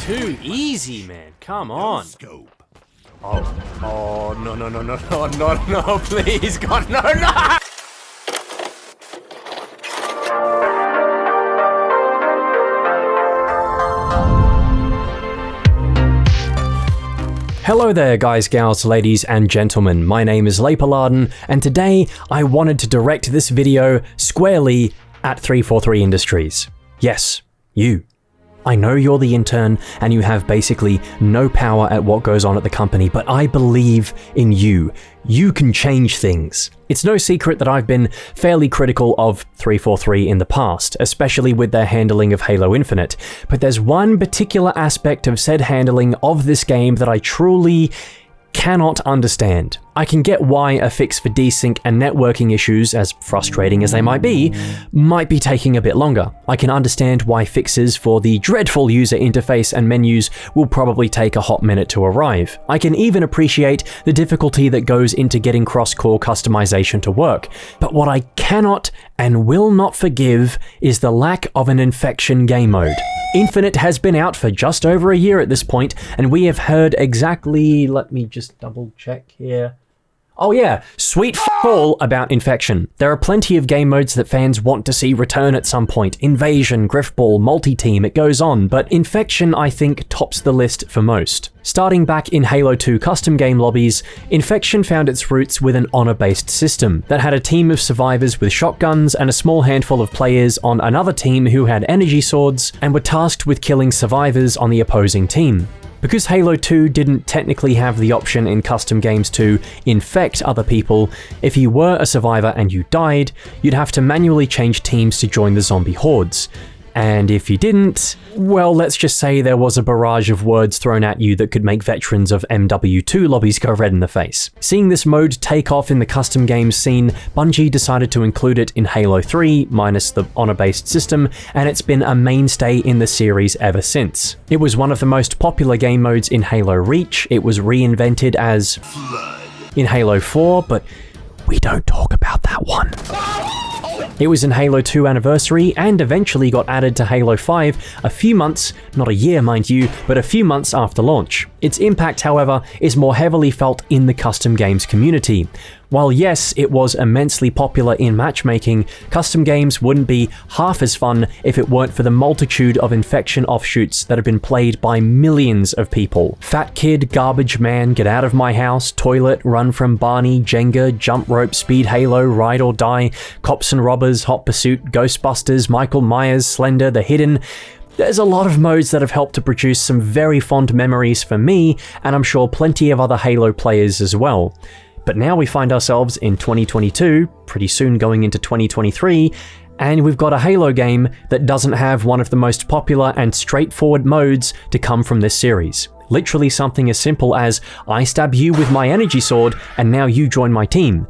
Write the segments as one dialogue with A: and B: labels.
A: too easy, man. Come on. Oh, no, please, God, no! Hello there guys, gals, ladies and gentlemen, my name is Leipalarden, and today I wanted to direct this video squarely at 343 Industries. Yes, you. I know you're the intern and you have basically no power at what goes on at the company, but I believe in you. You can change things. It's no secret that I've been fairly critical of 343 in the past, especially with their handling of Halo Infinite, but there's one particular aspect of said handling of this game that I truly cannot understand. I can get why a fix for desync and networking issues, as frustrating as they might be taking a bit longer. I can understand why fixes for the dreadful user interface and menus will probably take a hot minute to arrive. I can even appreciate the difficulty that goes into getting cross-core customization to work. But what I cannot and will not forgive is the lack of an infection game mode. Infinite has been out for just over a year at this point, and we have heard exactly, let me just double check here. Oh yeah, sweet all about Infection. There are plenty of game modes that fans want to see return at some point. Invasion, Griffball, Multi-Team, it goes on, but Infection I think tops the list for most. Starting back in Halo 2 custom game lobbies, Infection found its roots with an honor-based system that had a team of survivors with shotguns and a small handful of players on another team who had energy swords and were tasked with killing survivors on the opposing team. Because Halo 2 didn't technically have the option in custom games to infect other people, if you were a survivor and you died, you'd have to manually change teams to join the zombie hordes. And if you didn't, well, let's just say there was a barrage of words thrown at you that could make veterans of MW2 lobbies go red in the face. Seeing this mode take off in the custom games scene, Bungie decided to include it in Halo 3, minus the honor-based system, and it's been a mainstay in the series ever since. It was one of the most popular game modes in Halo Reach. It was reinvented as in Halo 4, but we don't talk about that one. It was in Halo 2 Anniversary and eventually got added to Halo 5 a few months, not a year mind you, but a few months after launch. Its impact, however, is more heavily felt in the custom games community. While yes, it was immensely popular in matchmaking, custom games wouldn't be half as fun if it weren't for the multitude of Infection offshoots that have been played by millions of people. Fat Kid, Garbage Man, Get Out of My House, Toilet, Run from Barney, Jenga, Jump Rope, Speed Halo, Ride or Die, Cops and Robbers, Hot Pursuit, Ghostbusters, Michael Myers, Slender, The Hidden. There's a lot of modes that have helped to produce some very fond memories for me, and I'm sure plenty of other Halo players as well. But now we find ourselves in 2022, pretty soon going into 2023, and we've got a Halo game that doesn't have one of the most popular and straightforward modes to come from this series. Literally something as simple as, I stab you with my energy sword, and now you join my team.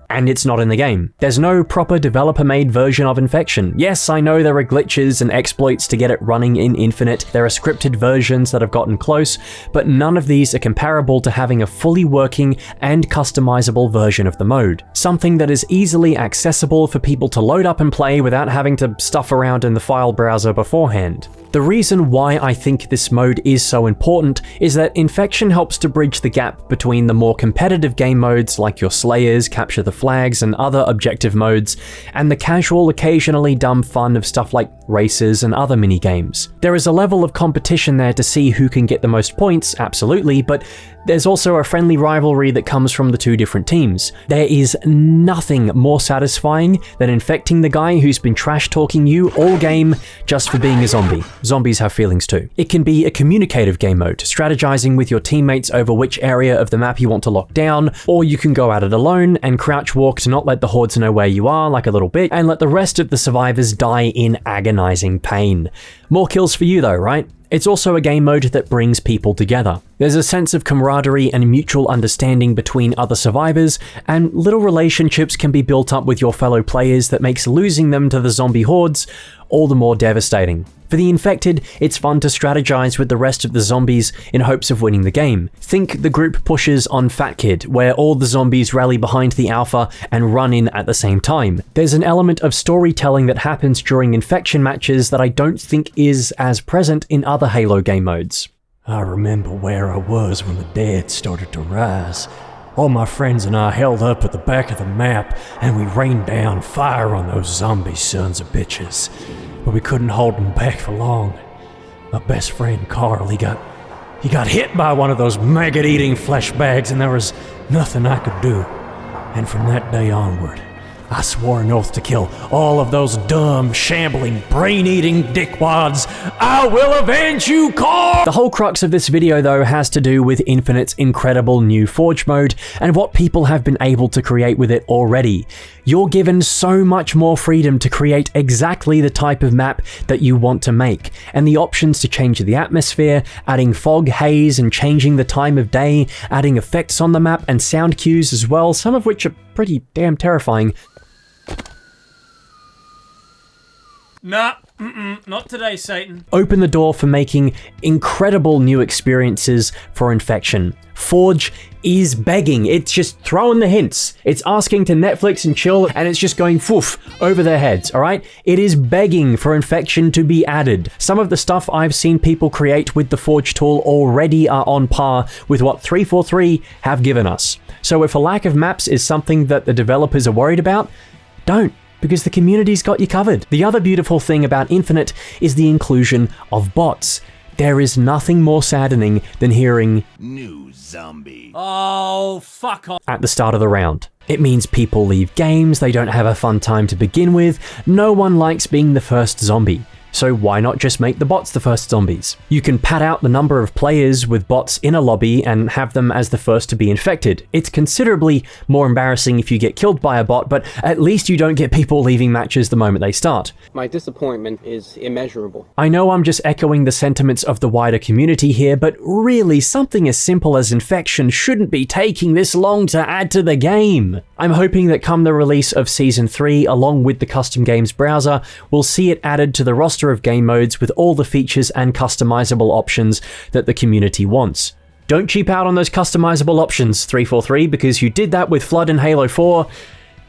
A: And it's not in the game. There's no proper developer-made version of Infection. Yes, I know there are glitches and exploits to get it running in Infinite, there are scripted versions that have gotten close, but none of these are comparable to having a fully working and customizable version of the mode. Something that is easily accessible for people to load up and play without having to stuff around in the file browser beforehand. The reason why I think this mode is so important is that Infection helps to bridge the gap between the more competitive game modes like your Slayers, Capture the Flags, and other objective modes, and the casual, occasionally dumb fun of stuff like races and other mini-games. There is a level of competition there to see who can get the most points, absolutely, but there's also a friendly rivalry that comes from the two different teams. There is nothing more satisfying than infecting the guy who's been trash-talking you all game just for being a zombie. Zombies have feelings too. It can be a communicative game mode, strategizing with your teammates over which area of the map you want to lock down, or you can go at it alone and crouch walk to not let the hordes know where you are like a little bit, and let the rest of the survivors die in agonizing pain. More kills for you though, right? It's also a game mode that brings people together. There's a sense of camaraderie and mutual understanding between other survivors, and little relationships can be built up with your fellow players that makes losing them to the zombie hordes all the more devastating. For the infected, it's fun to strategize with the rest of the zombies in hopes of winning the game. Think the group pushes on Fat Kid, where all the zombies rally behind the alpha and run in at the same time. There's an element of storytelling that happens during infection matches that I don't think is as present in other Halo game modes. I remember where I was when the dead started to rise. All my friends and I held up at the back of the map and we rained down fire on those zombie sons of bitches. But we couldn't hold them back for long. My best friend Carl, he got hit by one of those maggot-eating flesh bags and there was nothing I could do. And from that day onward, I swore an oath to kill all of those dumb, shambling, brain-eating dickwads. I will avenge you, Carl! The whole crux of this video, though, has to do with Infinite's incredible new Forge mode and what people have been able to create with it already. You're given so much more freedom to create exactly the type of map that you want to make, and the options to change the atmosphere, adding fog, haze, and changing the time of day, adding effects on the map and sound cues as well, some of which are pretty damn terrifying.
B: Nah, not today, Satan.
A: Open the door for making incredible new experiences for Infection. Forge is begging. It's just throwing the hints. It's asking to Netflix and chill, and it's just going foof over their heads, alright? It is begging for Infection to be added. Some of the stuff I've seen people create with the Forge tool already are on par with what 343 have given us. So if a lack of maps is something that the developers are worried about, don't, because the community's got you covered. The other beautiful thing about Infinite is the inclusion of bots. There is nothing more saddening than hearing
C: new zombie.
B: Oh, fuck off.
A: At the start of the round. It means people leave games, they don't have a fun time to begin with, no one likes being the first zombie. So why not just make the bots the first zombies? You can pad out the number of players with bots in a lobby and have them as the first to be infected. It's considerably more embarrassing if you get killed by a bot, but at least you don't get people leaving matches the moment they start.
D: My disappointment is immeasurable.
A: I know I'm just echoing the sentiments of the wider community here, but really something as simple as Infection shouldn't be taking this long to add to the game. I'm hoping that come the release of Season 3, along with the custom games browser, we'll see it added to the roster of game modes with all the features and customizable options that the community wants. Don't cheap out on those customizable options, 343, because you did that with Flood in Halo 4,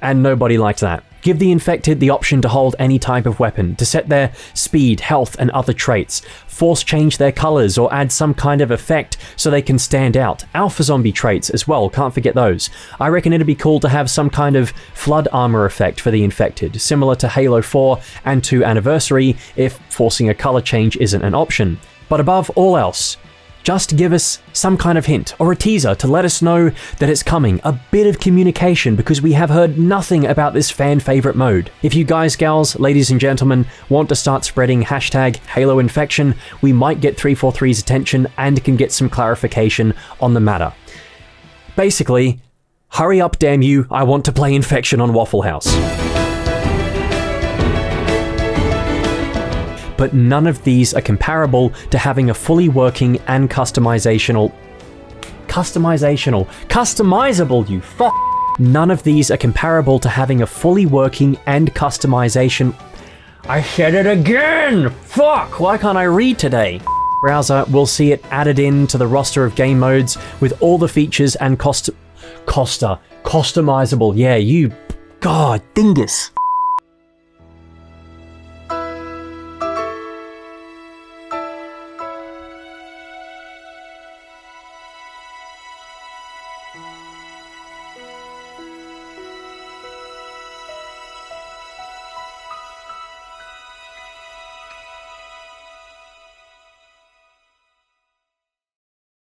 A: and nobody liked that. Give the infected the option to hold any type of weapon, to set their speed, health, and other traits, force change their colors, or add some kind of effect so they can stand out. Alpha zombie traits as well, can't forget those. I reckon it'd be cool to have some kind of flood armor effect for the infected, similar to Halo 4 and 2 Anniversary if forcing a color change isn't an option. But above all else, just give us some kind of hint or a teaser to let us know that it's coming, a bit of communication, because we have heard nothing about this fan favorite mode. If you guys, gals, ladies and gentlemen want to start spreading hashtag HaloInfection, we might get 343's attention and can get some clarification on the matter. Basically, hurry up damn you, I want to play Infection on Waffle House. But none of these are comparable to having a fully working and customizable, you fuck. None of these are comparable to having a fully working and customization. I said it again! Fuck, why can't I read today? Browser will see it added in to the roster of game modes with all the features and customizable. Yeah, you, god dingus.